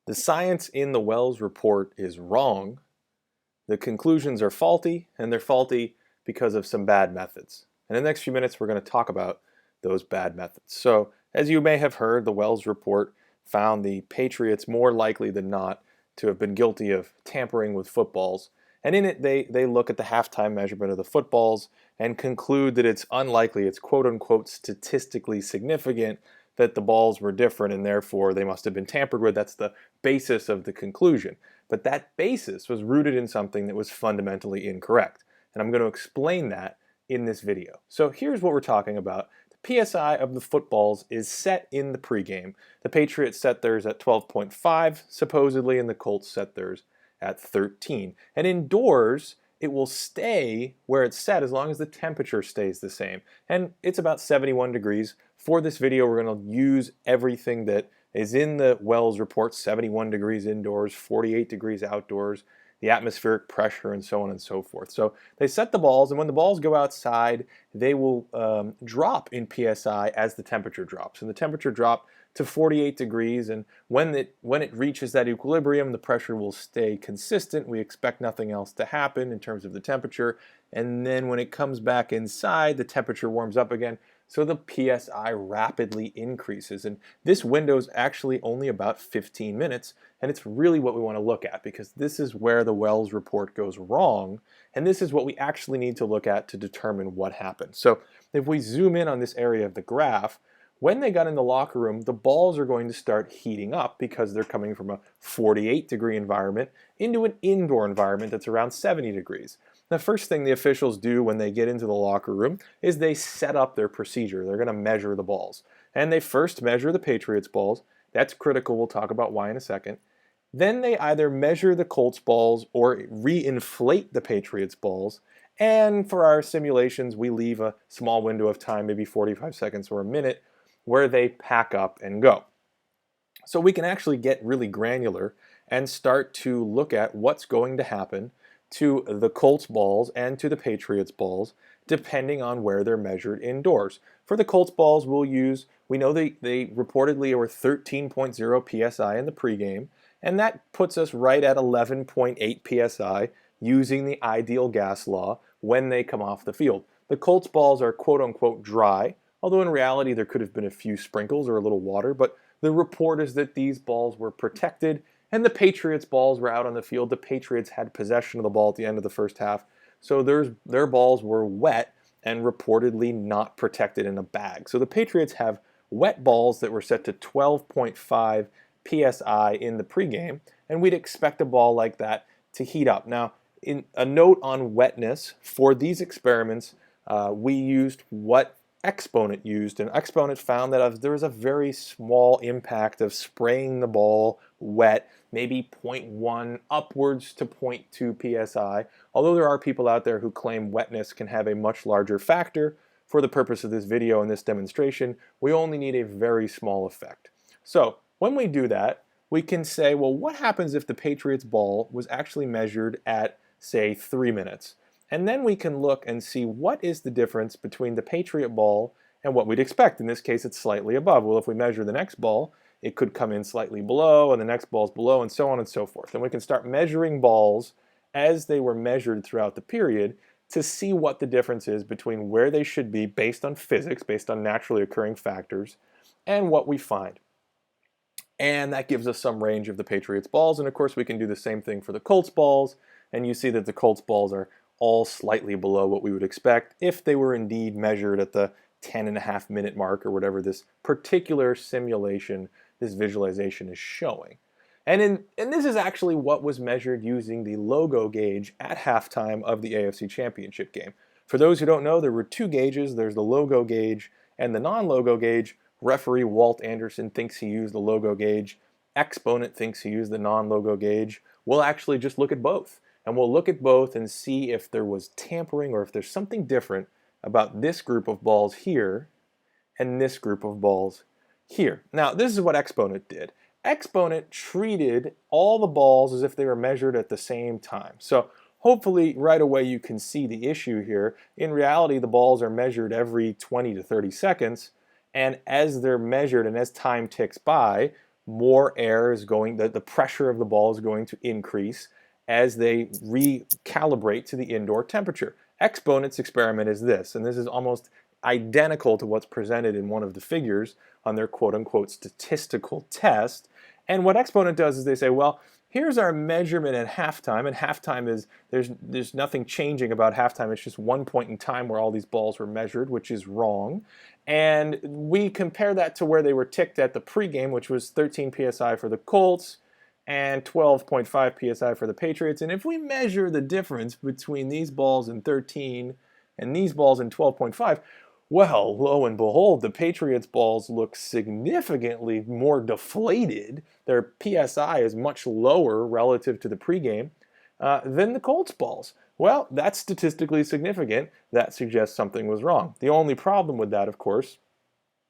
The science in the Wells report is wrong. The conclusions are faulty, and they're faulty because of some bad methods. And in the next few minutes, we're going to talk about those bad methods. So, as you may have heard, the Wells report found the Patriots more likely than not to have been guilty of tampering with footballs. And in it, they look at the halftime measurement of the footballs and conclude that it's unlikely, it's quote unquote statistically significant that the balls were different and therefore they must have been tampered with. That's the basis of the conclusion. But that basis was rooted in something that was fundamentally incorrect. And I'm going to explain that in this video. So here's what we're talking about. The PSI of the footballs is set in the pregame. The Patriots set theirs at 12.5 supposedly, and the Colts set theirs at 13. And indoors, it will stay where it's set as long as the temperature stays the same. And it's about 71 degrees. For this video, we're going to use everything that is in the Wells report: 71 degrees indoors, 48 degrees outdoors, the atmospheric pressure, and so on and so forth. So they set the balls, and when the balls go outside, they will drop in PSI as the temperature drops. And the temperature drops to 48 degrees, and when it reaches that equilibrium, the pressure will stay consistent. We expect nothing else to happen in terms of the temperature, and then when it comes back inside, the temperature warms up again, so the PSI rapidly increases. And this window is actually only about 15 minutes, and it's really what we want to look at, because this is where the Wells report goes wrong, and this is what we actually need to look at to determine what happened. So if we zoom in on this area of the graph, when they got in the locker room, the balls are going to start heating up because they're coming from a 48-degree environment into an indoor environment that's around 70 degrees. The first thing the officials do when they get into the locker room is they set up their procedure. They're going to measure the balls. And they first measure the Patriots balls. That's critical. We'll talk about why in a second. Then they either measure the Colts balls or reinflate the Patriots balls. And for our simulations, we leave a small window of time, maybe 45 seconds or a minute, where they pack up and go. So we can actually get really granular and start to look at what's going to happen to the Colts balls and to the Patriots balls, depending on where they're measured indoors. For the Colts balls, we know they reportedly were 13.0 PSI in the pregame, and that puts us right at 11.8 PSI using the ideal gas law when they come off the field. The Colts balls are quote unquote dry, although in reality there could have been a few sprinkles or a little water, but the report is that these balls were protected, and the Patriots balls were out on the field. The Patriots had possession of the ball at the end of the first half, so their balls were wet and reportedly not protected in a bag. So the Patriots have wet balls that were set to 12.5 PSI in the pregame, and we'd expect a ball like that to heat up. Now, in a note on wetness, for these experiments, we used what Exponent used, and Exponent found that there was a very small impact of spraying the ball wet, maybe 0.1 upwards to 0.2 psi, although there are people out there who claim wetness can have a much larger factor. For the purpose of this video and this demonstration, we only need a very small effect. So when we do that, we can say, well, what happens if the Patriots ball was actually measured at, say, 3 minutes? And then we can look and see what is the difference between the Patriot ball and what we'd expect. In this case, it's slightly above. Well, if we measure the next ball, it could come in slightly below, and the next ball's below, and so on and so forth. And we can start measuring balls as they were measured throughout the period to see what the difference is between where they should be based on physics, based on naturally occurring factors, and what we find. And that gives us some range of the Patriots balls. And of course, we can do the same thing for the Colts balls. And you see that the Colts balls are all slightly below what we would expect if they were indeed measured at the 10.5 minute mark or whatever this particular simulation, this visualization is showing. And this is actually what was measured using the logo gauge at halftime of the AFC Championship game. For those who don't know, there were two gauges. There's the logo gauge and the non-logo gauge. Referee Walt Anderson thinks he used the logo gauge. Exponent thinks he used the non-logo gauge. We'll actually just look at both. And we'll look at both and see if there was tampering or if there's something different about this group of balls here and this group of balls here. Now, this is what Exponent did. Exponent treated all the balls as if they were measured at the same time. So hopefully right away you can see the issue here. In reality, the balls are measured every 20 to 30 seconds, and as they're measured and as time ticks by, more air is going, the pressure of the ball is going to increase as they recalibrate to the indoor temperature. Exponent's experiment is this, and this is almost identical to what's presented in one of the figures on their quote-unquote statistical test. And what Exponent does is they say, well, here's our measurement at halftime, and halftime is, there's nothing changing about halftime. It's just one point in time where all these balls were measured, which is wrong. And we compare that to where they were ticked at the pregame, which was 13 psi for the Colts and 12.5 psi for the Patriots. And if we measure the difference between these balls in 13 and these balls in 12.5, well, lo and behold, the Patriots balls look significantly more deflated. Their PSI is much lower relative to the pregame than the Colts balls. Well, that's statistically significant. That suggests something was wrong. The only problem with that, of course,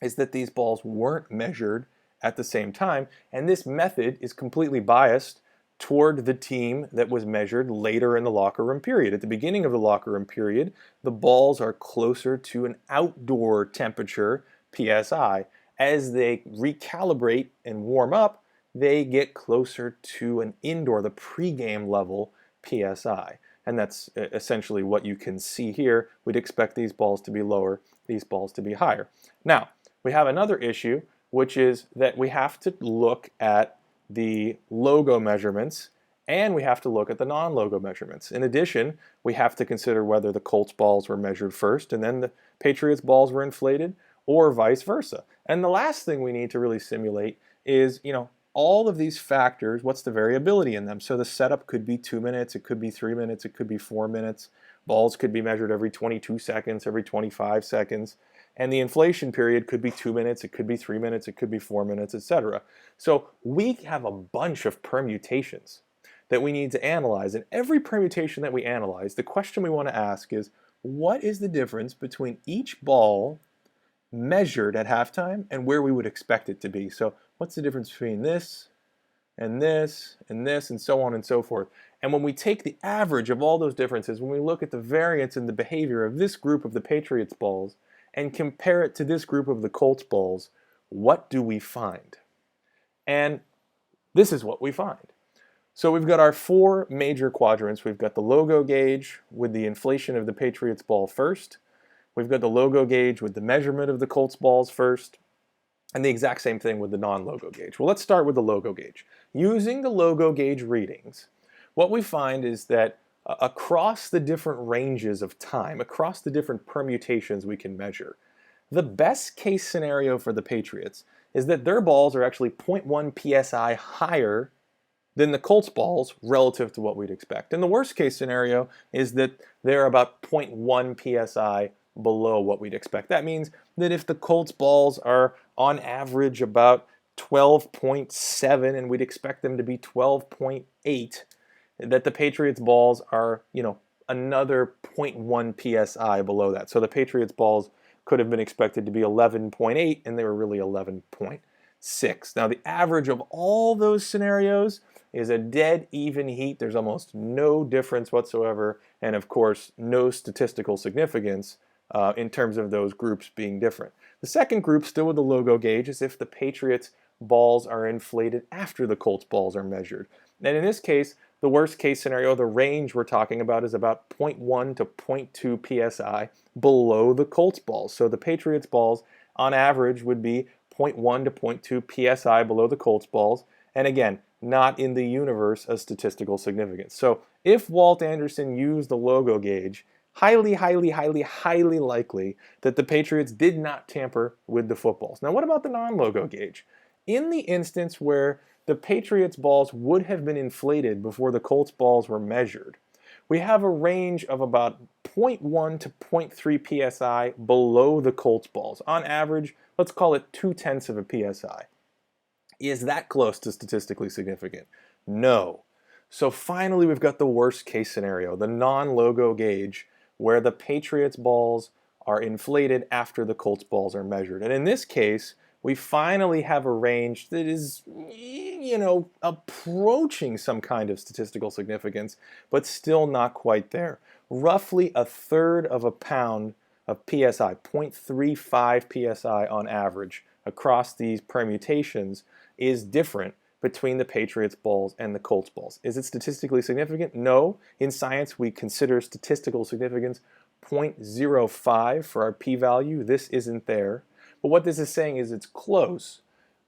is that these balls weren't measured at the same time, and this method is completely biased toward the team that was measured later in the locker room period. At the beginning of the locker room period, the balls are closer to an outdoor temperature, PSI. As they recalibrate and warm up, they get closer to an indoor, the pregame level, PSI. And that's essentially what you can see here. We'd expect these balls to be lower, these balls to be higher. Now, we have another issue, which is that we have to look at the logo measurements, and we have to look at the non-logo measurements. In addition, we have to consider whether the Colts balls were measured first and then the Patriots balls were inflated, or vice versa. And the last thing we need to really simulate is, all of these factors, what's the variability in them? So the setup could be 2 minutes, it could be 3 minutes, it could be 4 minutes. Balls could be measured every 22 seconds, every 25 seconds. And the inflation period could be 2 minutes, it could be 3 minutes, it could be 4 minutes, etc. So we have a bunch of permutations that we need to analyze. And every permutation that we analyze, the question we want to ask is, what is the difference between each ball measured at halftime and where we would expect it to be? So what's the difference between this and this and this and so on and so forth? And when we take the average of all those differences, when we look at the variance in the behavior of this group of the Patriots balls and compare it to this group of the Colts balls, what do we find? And this is what we find. So we've got our 4 major quadrants. We've got the logo gauge with the inflation of the Patriots ball first. We've got the logo gauge with the measurement of the Colts balls first. And the exact same thing with the non-logo gauge. Well, let's start with the logo gauge. Using the logo gauge readings, what we find is that across the different ranges of time, across the different permutations we can measure, the best case scenario for the Patriots is that their balls are actually 0.1 psi higher than the Colts balls relative to what we'd expect. And the worst case scenario is that they're about 0.1 psi below what we'd expect. That means that if the Colts balls are on average about 12.7 and we'd expect them to be 12.8, that the Patriots balls are, another 0.1 psi below that. So the Patriots balls could have been expected to be 11.8 and they were really 11.6. Now the average of all those scenarios is a dead even heat. There's almost no difference whatsoever, and of course no statistical significance in terms of those groups being different. The second group, still with the logo gauge, is if the Patriots balls are inflated after the Colts balls are measured. And in this case, the worst case scenario, the range we're talking about is about 0.1 to 0.2 psi below the Colts balls. So the Patriots balls on average would be 0.1 to 0.2 psi below the Colts balls. And again, not in the universe of statistical significance. So if Walt Anderson used the logo gauge, highly, highly, highly, highly likely that the Patriots did not tamper with the footballs. Now what about the non-logo gauge? In the instance where the Patriots balls would have been inflated before the Colts balls were measured, we have a range of about 0.1 to 0.3 psi below the Colts balls. On average, let's call it 0.2 of a psi. Is that close to statistically significant? No. So finally, we've got the worst case scenario, the non-logo gauge, where the Patriots balls are inflated after the Colts balls are measured. And in this case, we finally have a range that is, approaching some kind of statistical significance, but still not quite there. Roughly 1/3 of a pound of PSI, 0.35 PSI on average across these permutations, is different between the Patriots balls and the Colts balls. Is it statistically significant? No. In science, we consider statistical significance 0.05 for our p-value. This isn't there. But what this is saying is it's close,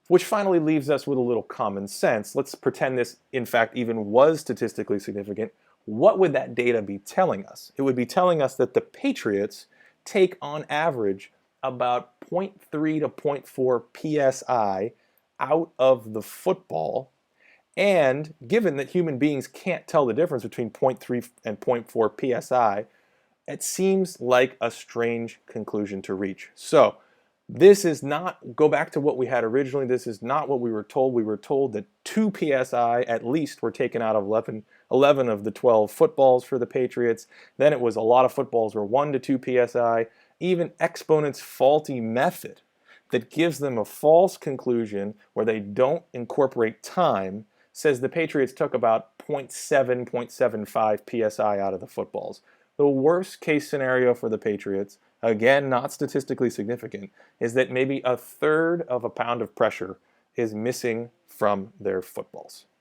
which finally leaves us with a little common sense. Let's pretend this, in fact, even was statistically significant. What would that data be telling us? It would be telling us that the Patriots take, on average, about 0.3 to 0.4 psi out of the football, and given that human beings can't tell the difference between 0.3 and 0.4 psi, it seems like a strange conclusion to reach. So this is not, go back to what we had originally, this is not what we were told. We were told that 2 psi at least were taken out of 11 of the 12 footballs for the Patriots. Then it was a lot of footballs were 1 to 2 psi. Even Exponent's faulty method that gives them a false conclusion where they don't incorporate time says the Patriots took about 0.7, 0.75 psi out of the footballs. The worst case scenario for the Patriots, again not statistically significant, is that maybe 1/3 of a pound of pressure is missing from their footballs.